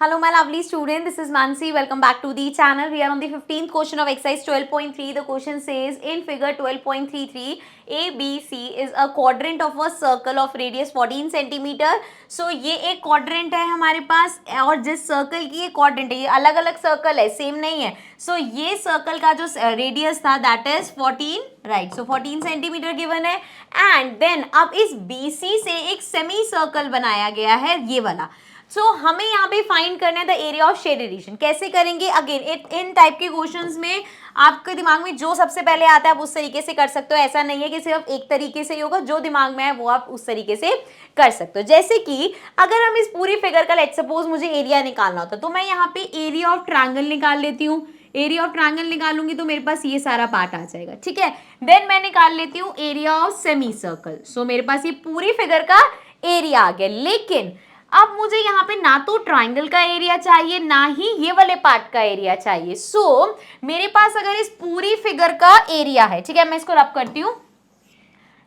Hello my lovely student, this is Mansi. Welcome back to the channel. We are on the 15th question of exercise 12.3. The question says in figure 12.33 ABC is a quadrant of a circle of radius 14 centimeter. So ये एक quadrant है हमारे पास और जिस circle की ये quadrant है, ये अलग अलग circle है, same नहीं है. So ये circle का जो radius था that is 14, right? So 14 centimeter given है and then अब इस BC से एक semi circle बनाया गया है ये वाला. सो हमें यहाँ पे फाइंड करना है the area of shaded region. कैसे करेंगे? अगेन इन टाइप के क्वेश्चंस में आपके दिमाग में जो सबसे पहले आता है आप उस तरीके से कर सकते हो. ऐसा नहीं है कि सिर्फ एक तरीके से ही होगा, जो दिमाग में है वो आप उस तरीके से कर सकते हो. जैसे कि अगर हम इस पूरी फिगर का लेट्स सपोज मुझे एरिया निकालना होता तो मैं यहाँ पे एरिया ऑफ ट्रायंगल निकाल लेती हूँ. एरिया ऑफ ट्रायंगल निकालूंगी तो मेरे पास ये सारा पार्ट आ जाएगा. ठीक है, देन मैं निकाल लेती हूँ एरिया ऑफ सेमी सर्कल. सो मेरे पास ये पूरी फिगर का एरिया आ गया. लेकिन अब मुझे यहाँ पे ना तो ट्राइंगल का एरिया चाहिए ना ही ये वाले पार्ट का एरिया चाहिए. सो मेरे पास अगर इस पूरी फिगर का एरिया है, ठीक है, मैं इसको रब करती हूँ.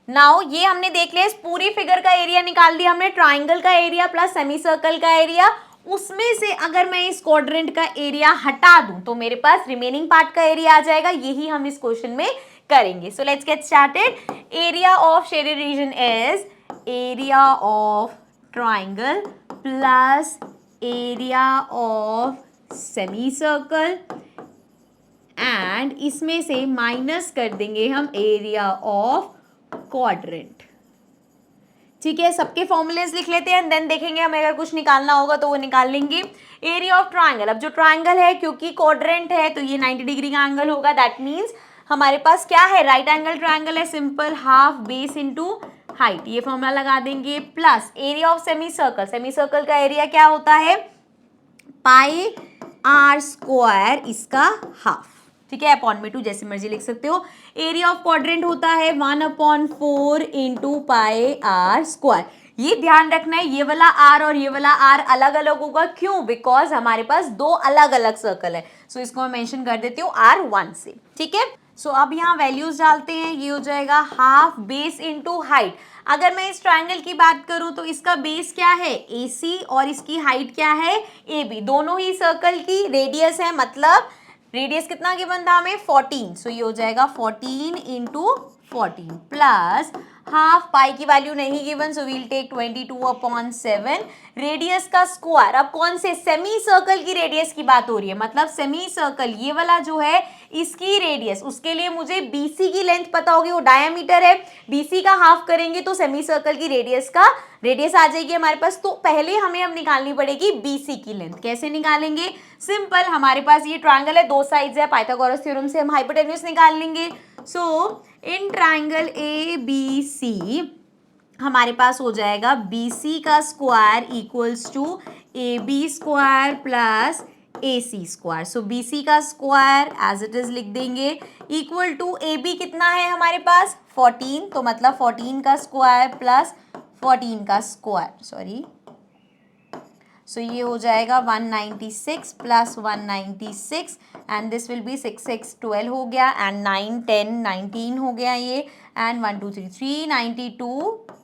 नाउ ये हमने देख लिया, इस पूरी फिगर का एरिया निकाल दिया हमने, ट्राइंगल का एरिया प्लस सेमी सर्कल का एरिया. उसमें से अगर मैं इस क्वाड्रेंट का एरिया हटा दूं तो मेरे पास रिमेनिंग पार्ट का एरिया आ जाएगा. यही हम इस क्वेश्चन में करेंगे. So let's get started. Area of shaded region is area of triangle plus area of semi circle and इसमें से माइनस कर देंगे हम एरिया ऑफ क्वाड्रेंट. ठीक है, सबके फॉर्मूलेज लिख लेते हैं देन देखेंगे हमें अगर कुछ निकालना होगा तो वो निकाल लेंगे. एरिया ऑफ ट्राइंगल, अब जो ट्राइंगल है क्योंकि क्वाड्रेंट है तो ये 90 डिग्री का एंगल होगा. दैट मीन्स हमारे पास क्या है, राइट एंगल ट्राइंगल है. Simple half base into height, ये फॉर्मूला लगा देंगे. Plus area of semi circle, semi circle का एरिया क्या होता है, पाई आर स्क्वायर इसका हाफ. ठीक है, अपॉन में 2 जैसे मर्जी लिख सकते हो. एरिया ऑफ क्वाड्रेंट होता है 1/4 इंटू पाई आर स्क्वायर. ये ध्यान रखना है, ये वाला आर और ये वाला आर अलग अलग होगा. क्यों? बिकॉज हमारे पास दो अलग अलग सर्कल है. सो इसको मैं मेंशन कर देती हूँ R1 से. ठीक है, सो अब यहाँ वैल्यूज डालते हैं. ये हो जाएगा हाफ बेस इंटू हाइट. अगर मैं इस ट्राइंगल की बात करूं तो इसका बेस क्या है, AC, और इसकी हाइट क्या है, AB. दोनों ही सर्कल की रेडियस है, मतलब रेडियस कितना गिवन था हमें, 14. सो ये हो जाएगा 14 इंटू 14 प्लस हाफ पाई की वैल्यू नहीं given, so we'll take 22/7 radius का स्क्वायर. अब कौन से, सेमी सर्कल की रेडियस की बात हो रही है, मतलब सेमी सर्कल ये वाला जो है इसकी रेडियस, उसके लिए मुझे BC की लेंथ पता होगी, वो डायमीटर है. BC का हाफ करेंगे तो सेमी सर्कल की रेडियस आ जाएगी हमारे पास. तो पहले हमें अब निकालनी पड़ेगी BC की लेंथ. कैसे निकालेंगे, सिंपल, हमारे पास ये ट्राइंगल है, दो साइड्स है, पाइथागोरस थ्योरम से हम हाइपोटेन्यूज निकाल लेंगे. सो इन ट्राइंगल ABC हमारे पास हो जाएगा BC का square equals to AB square plus AC square. So BC का स्क्वायर एज इट इज लिख देंगे इक्वल टू AB कितना है हमारे पास, 14. तो मतलब 14 का स्क्वायर प्लस 14 का स्क्वायर, सॉरी. सो ये हो जाएगा 196 plus 196 and this will be 6 6 12 हो गया एंड 9 10 19 हो गया ये एंड 1 2 3 392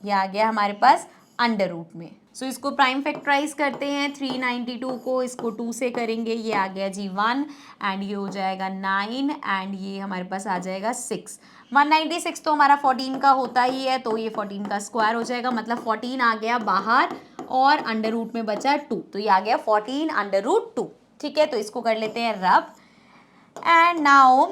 ये आ गया हमारे पास अंडर रूट में. सो इसको प्राइम फैक्टराइज करते हैं. 392 को इसको 2 से करेंगे, ये आ गया जी 1 एंड ये हो जाएगा 9 एंड ये हमारे पास आ जाएगा 6. 196 तो हमारा 14 का होता ही है तो ये 14 का स्क्वायर हो जाएगा, मतलब 14 आ गया बाहर और अंडर रूट में बचा 2, तो ये आ गया 14 अंडर रूट 2. ठीक है, तो इसको कर लेते हैं रब एंड नाउ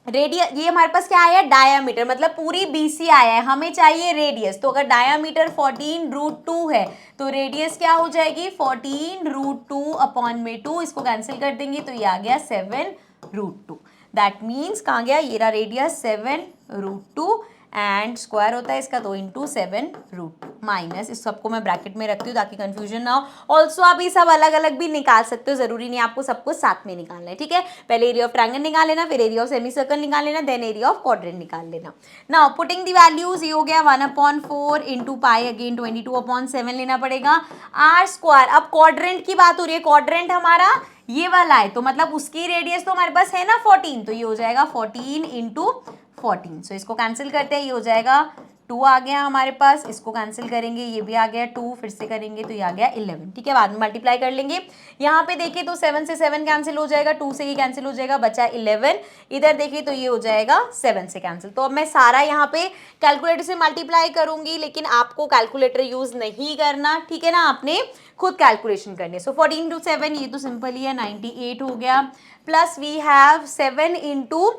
रेडियस, ये हमारे पास क्या आया, डायामीटर, मतलब पूरी BC आया है, हमें चाहिए रेडियस. तो अगर डायामीटर 14 रूट 2 है तो रेडियस क्या हो जाएगी, 14 रूट 2 अपॉन में 2. इसको कैंसिल कर देंगे तो ये आ गया 7 रूट 2. दैट मीन्स कहाँ गया, ये रहा रेडियस 7 रूट 2 एंड स्क्वायर होता है इसका तो इंटू 7 रूट 2 माइनस, इस सबको मैं ब्रैकेट में रखती हूँ ताकि कंफ्यूजन ना हो. ऑल्सो आप ये सब अलग अलग भी निकाल सकते हो, जरूरी नहीं आपको सबको साथ में निकालना है. ठीक है, पहले एरिया ऑफ ट्रायंगल निकाल लेना, फिर एरिया ऑफ सेमी सर्कल निकाल लेना, देन एरिया ऑफ क्वाड्रेंट निकाल लेना. नाउ पुटिंग द वैल्यूज, ये हो गया 1/4 इंटू पाई अगेन 22/7 लेना पड़ेगा. आर स्क्वायर, अब क्वाड्रेंट की बात हो रही है, क्वाड्रेंट हमारा ये वाला है तो मतलब उसकी रेडियस तो हमारे पास है ना 14, तो ये हो जाएगा 14 इंटू 14. सो इसको कैंसिल करते हैं, ये हो जाएगा 2 आ गया हमारे पास, इसको कैंसिल करेंगे, ये भी आ गया 2, फिर से करेंगे तो ये आ गया 11, ठीक है, बाद में मल्टीप्लाई कर लेंगे। यहाँ पे देखिए तो 7 से 7 कैंसिल हो जाएगा, 2 से ये कैंसिल हो जाएगा, बचा 11, इधर देखिए तो ये हो जाएगा 7 से कैंसिल। तो अब मैं सारा यहाँ पे कैलकुलेटर से मल्टीप्लाई करूंगी, लेकिन आपको कैलकुलेटर यूज नहीं करना, ठीक है ना, आपने खुद कैलकुलेशन करनी है। सो 14 × 7, ये तो सिंपल ही है, 98 हो गया, प्लस वी हैव 7 इंटू,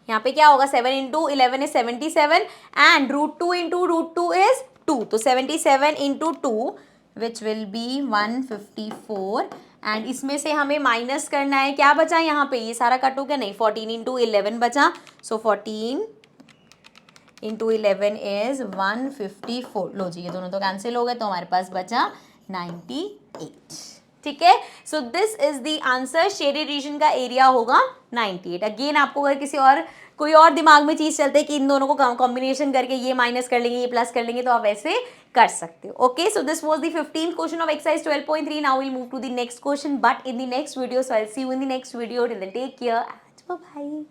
यहाँ पे क्या होगा, 7 into 11 is 77 and √2 into √2 is 2, तो 77 into 2 which will be 154 and इसमें से हमें माइनस करना है, क्या बचा यहाँ पे, ये सारा कट हो गया, नहीं, 14 इंटू 11 बचा, सो 14 इंटू 11 इज 154, लो जी ये दोनों तो कैंसिल हो गए, तो हमारे पास बचा 98, ठीक है। So this is the answer, shaded region का एरिया होगा 98। अगेन आपको अगर किसी और कोई और दिमाग में चीज चलते है कि इन दोनों को कॉम्बिनेशन करके ये माइनस कर लेंगे, ये प्लस कर लेंगे, तो आप ऐसे कर सकते हो। Okay, so this was the 15th question of exercise 12.3। Now will move to the next question, but in the next video, so I will see you in the next video. Till then take care and bye bye.